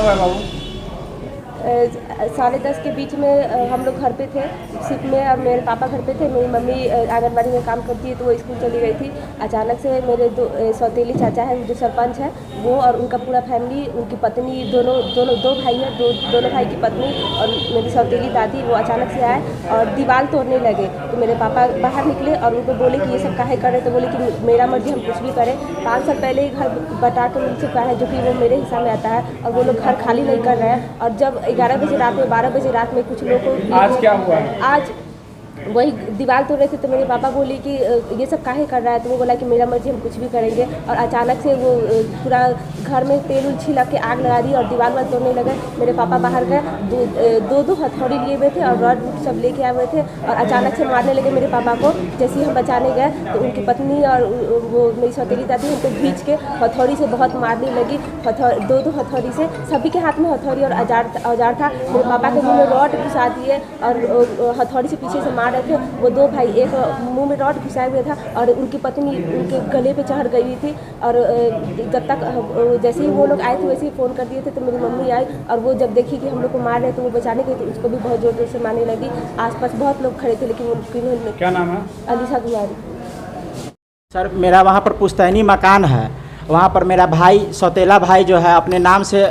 हुआ है बाबू? 10:30 के बीच में हम लोग घर पे थे शिफ्ट में। अब मेरे पापा घर पे थे, मेरी मम्मी आंगनबाड़ी में काम करती है तो वो स्कूल चली गई थी। अचानक से मेरे सौतेली चाचा है जो सरपंच है, वो और उनका पूरा फैमिली, उनकी पत्नी, दो भाई है, दोनों भाई की पत्नी और मेरी सौतेली दादी, वो अचानक से आए और दीवार तोड़ने लगे। तो मेरे पापा बाहर निकले और उनको बोले कि ये सब काहे कर रहे, तो बोले कि मेरा मर्जी, हम कुछ भी करें। 5 साल पहले ही घर बटा के मिल चुका है जो कि वो मेरे हिस्सा में आता है और वो लोग घर खाली नहीं कर रहे हैं। और जब 11 बजे रात में, 12 बजे रात में कुछ लोग को आज क्या हुआ है? आज वही दीवार तोड़ रहे थे तो मेरे पापा बोले कि ये सब काहे कर रहा है, तो वो बोला कि मेरा मर्जी, हम कुछ भी करेंगे। और अचानक से वो पूरा घर में तेल उल छिलक के आग लगा दी और दीवार वाल तोड़ने लगे। मेरे पापा बाहर गए, दो हथौड़ी लिए हुए थे और रॉड सब लेके आए हुए थे और अचानक से मारने लगे मेरे पापा को। जैसे ही हम बचाने गए तो उनकी पत्नी और वो मेरी सौतेली दादी हमको खींच के हथौड़ी से बहुत मारने लगी। दो हथौड़ी से, सभी के हाथ में हथौड़ी और औजार था। मेरे पापा के मुँह में रॉड घुसा दिए और हथौड़ी से पीछे से मार थे। वो 2 भाई, एक मुंह में रॉड घुसाया हुआ था और उनकी पत्नी उनके गले पे चढ़ गई हुई थी। और जब तक जैसे ही वो लोग आए थे वैसे ही फ़ोन कर दिए थे तो मेरी मम्मी आई और वो जब देखी कि हम लोग को मार रहे तो वो बचाने गई तो उसको भी बहुत ज़ोर ज़ोर से मारने लगी। आसपास बहुत लोग खड़े थे लेकिन उन्होंने। क्या नाम है? अलीशा कुमारी। सर, मेरा वहाँ पर पुश्तैनी मकान है। वहाँ पर मेरा भाई, सौतेला भाई जो है, अपने नाम से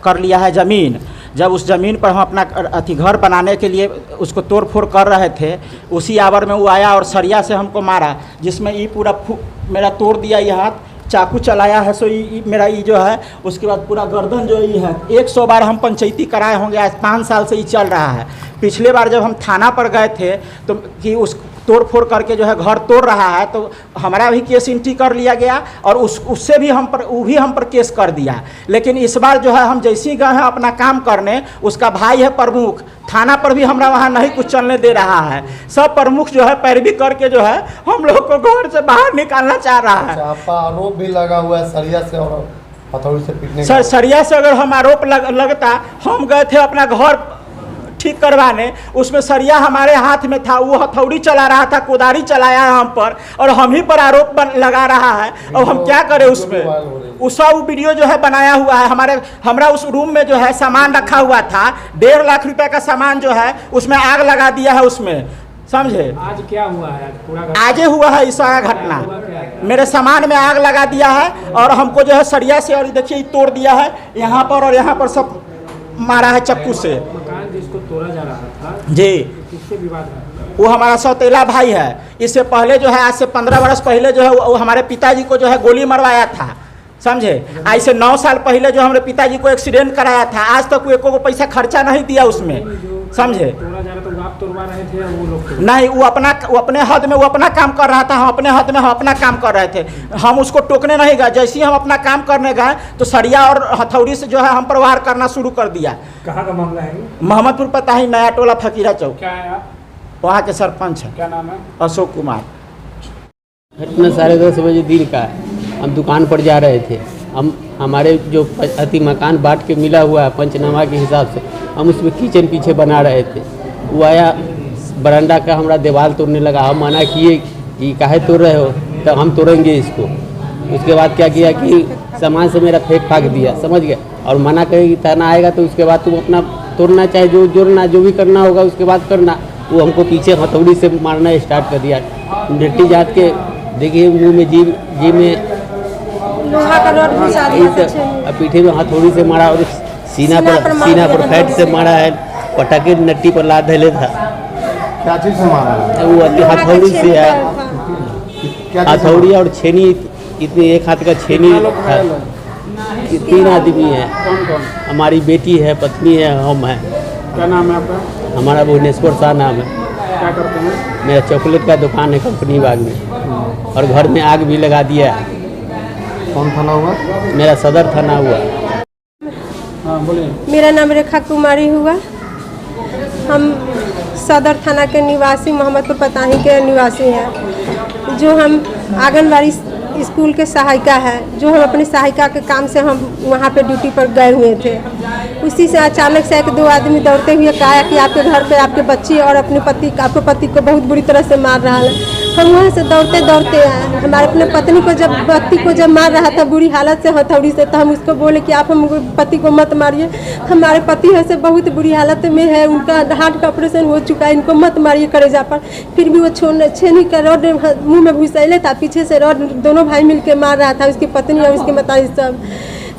कर लिया है ज़मीन। जब उस ज़मीन पर हम अपना घर बनाने के लिए उसको तोड़ फोड़ कर रहे थे, उसी आवर में वो आया और सरिया से हमको मारा, जिसमें ये पूरा मेरा तोड़ दिया। ये हाथ चाकू चलाया है, सो ये मेरा ये जो है, उसके बाद पूरा गर्दन जो ये है, 100 बार हम पंचायती कराए होंगे। आज 5 साल से ये चल रहा है। पिछले बार जब हम थाना पर गए थे तो कि उस तोड़ फोड़ करके जो है घर तोड़ रहा है तो हमारा भी केस एंट्री कर लिया गया और उससे भी हम पर केस कर दिया। लेकिन इस बार जो है हम जैसे ही गए हैं अपना काम करने, उसका भाई है प्रमुख, थाना पर भी हमारा वहाँ नहीं कुछ चलने दे रहा है। सब प्रमुख जो है पैरवी करके जो है हम लोग को घर से बाहर निकालना चाह रहा है। आपका आरोप भी लगा हुआ है सरिया से और हथौड़ी से पीटने सर, सरिया से अगर हम आरोप लगता, हम गए थे अपना घर ठीक करवाने, उसमें सरिया हमारे हाथ में था, वो हथौड़ी चला रहा था, कोदारी चलाया हम पर और हम ही पर आरोप लगा रहा है। और हम क्या करें उसमें? वो वीडियो जो है बनाया हुआ है। हमारा उस रूम में जो है सामान रखा हुआ था, 1.5 लाख रुपए का सामान जो है उसमें आग लगा दिया है उसमें, समझे? आज क्या हुआ है? आगे हुआ है इस सारा घटना। मेरे सामान में आग लगा दिया है और हमको जो है सरिया से, और देखिए तोड़ दिया है यहाँ पर और यहाँ पर सब मारा है चाकू से। मकान जिसको तोड़ा जा रहा था जी, किससे विवाद है? वो हमारा सौतेला भाई है। इससे पहले जो है, आज से 15 वर्ष पहले जो है वो हमारे पिताजी को जो है गोली मरवाया था, समझे? आज से 9 साल पहले जो हमारे पिताजी को एक्सीडेंट कराया था। आज तक वो एको को पैसा खर्चा नहीं दिया उसमें, समझे? तोड़ा जा रहा तो आप तोड़वा रहे थे या वो लोग? नहीं, वो अपने हद में वो अपना काम कर रहा था, हम अपने हद में हम अपना काम कर रहे थे। हम उसको टोकने नहीं गए। जैसे ही हम अपना काम करने गए तो सरिया और हथौड़ी से जो है हम पर वार करना शुरू कर दिया। कहाँ का मामला है? मोहम्मदपुर पताही, नया टोला, फकीरा चौक। क्या है आप? वहाँ के सरपंच हैं। क्या नाम है? अशोक कुमार। घटना 10:30 बजे दिन का है। हम दुकान पर जा रहे थे। हमारे जो अति मकान बांट के मिला हुआ है पंचनामा के हिसाब से, हम उसमें किचन पीछे बना रहे थे। वो आया बरामदा का, हमारा दीवार तोड़ने लगा। हम मना किए कि काहे तोड़ रहे हो, तो हम तोड़ेंगे इसको। उसके बाद क्या किया कि सामान से मेरा फेंक फाक दिया, समझ गया। और मना करे कि थाना आएगा तो उसके बाद तुम अपना तोड़ना, चाहे जो जोड़ना, जो भी करना होगा उसके बाद करना। वो हमको पीछे हथौड़ी से मारना स्टार्ट कर दिया। मिट्टी जात के देखिए, मुँह में जी में लोहा का रॉड घुसा दिया, पीठे में हथौड़ी से मारा और सीना पर फैट से मारा है। पटाखे नट्टी पर लाद धैले था। क्या चीज से मारा है? वो हथौड़ी से है, हथौड़ी और छेनी। इतनी एक हाथ का छेनी था। 3 आदमी है। हमारी बेटी है, पत्नी है, हम हैं। क्या नाम है आपका? हमारा भुवनेश्वर शाह नाम है। क्या करते हैं? मेरा चॉकलेट का दुकान है कंपनी बाग में, और घर में आग भी लगा दिया है। कौन थाना हुआ? मेरा सदर थाना हुआ। हाँ बोलिए। मेरा नाम रेखा कुमारी हुआ। हम सदर थाना के निवासी, मोहम्मदपुर पताही के निवासी हैं। जो हम आंगनबाड़ी स्कूल के सहायिका है, जो हम अपनी सहायिका के काम से हम वहाँ पे ड्यूटी पर गए हुए थे। उसी से अचानक से 1-2 आदमी दौड़ते हुए कहा कि आपके घर पे आपके बच्ची और आपके पति को बहुत बुरी तरह से मार रहा है। हम वहाँ से दौड़ते दौड़ते आए। हमारे अपने पत्नी को जब पति को जब मार रहा था बुरी हालत से हथौड़ी से, तो हम उसको बोले कि आप हम पति को मत मारिए, हमारे पति ऐसे बहुत बुरी हालत में है, उनका हार्ट का ऑपरेशन हो चुका है, इनको मत मारिए करेजा पर। फिर भी वो छेनी का रॉड मुँह में घुसैले था, पीछे से रॉड दोनों भाई मिल के मार रहा था, उसकी पत्नी और उसकी माताजी सब।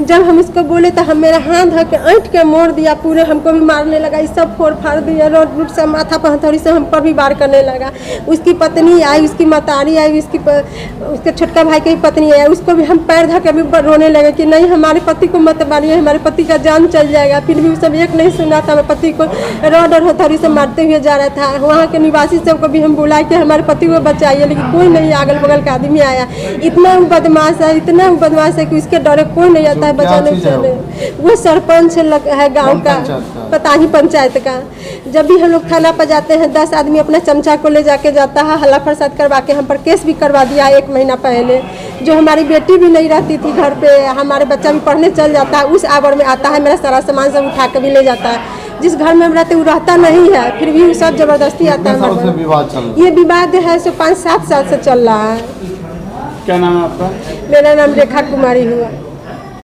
जब हम उसको बोले तो हम मेरा हाथ धो के ऐंठ के मोड़ दिया, पूरे हमको भी मारने लगा, ये सब फोड़ फाड़ दिया, रोड रूट से माथा पर हथौड़ी से हम पर भी वार करने लगा। उसकी पत्नी आई, उसकी मतारी आई, उसके छोटका भाई की पत्नी आई, उसको भी हम पैर धो के भी रोने लगे कि नहीं हमारे पति को मत मारिए, हमारे पति का जान चल जाएगा। फिर भी वो सब एक नहीं सुना था, हमारे पति को रोड और हथौड़ी से मारते हुए जा रहा था। वहाँ के निवासी सबको भी हम बुलाए कि हमारे पति को बचाइए, लेकिन कोई नहीं, अगल बगल का आदमी आया। इतना वो बदमाश है, इतना वो बदमाश है कि उसके डरे कोई नहीं आता है बचाने के लिए। वो सरपंच है गांव का, पताही पंचायत का। जब भी हम लोग थाना पर जाते हैं 10 आदमी अपना चमचा को ले जाके जाता है, हल्ला फसाद करवा के हम पर केस भी करवा दिया 1 महीना पहले। जो हमारी बेटी भी नहीं रहती थी घर पे, हमारे बच्चा भी पढ़ने चल जाता है, उस आवर में आता है, मेरा सारा सामान सब उठा के भी ले जाता है। जिस घर में हम रहते वो रहता नहीं है, फिर भी सब जबरदस्ती आता है। ये विवाद है 5-7 साल से चल रहा है। क्या नाम है आपका? मेरा नाम रेखा कुमारी हुआ।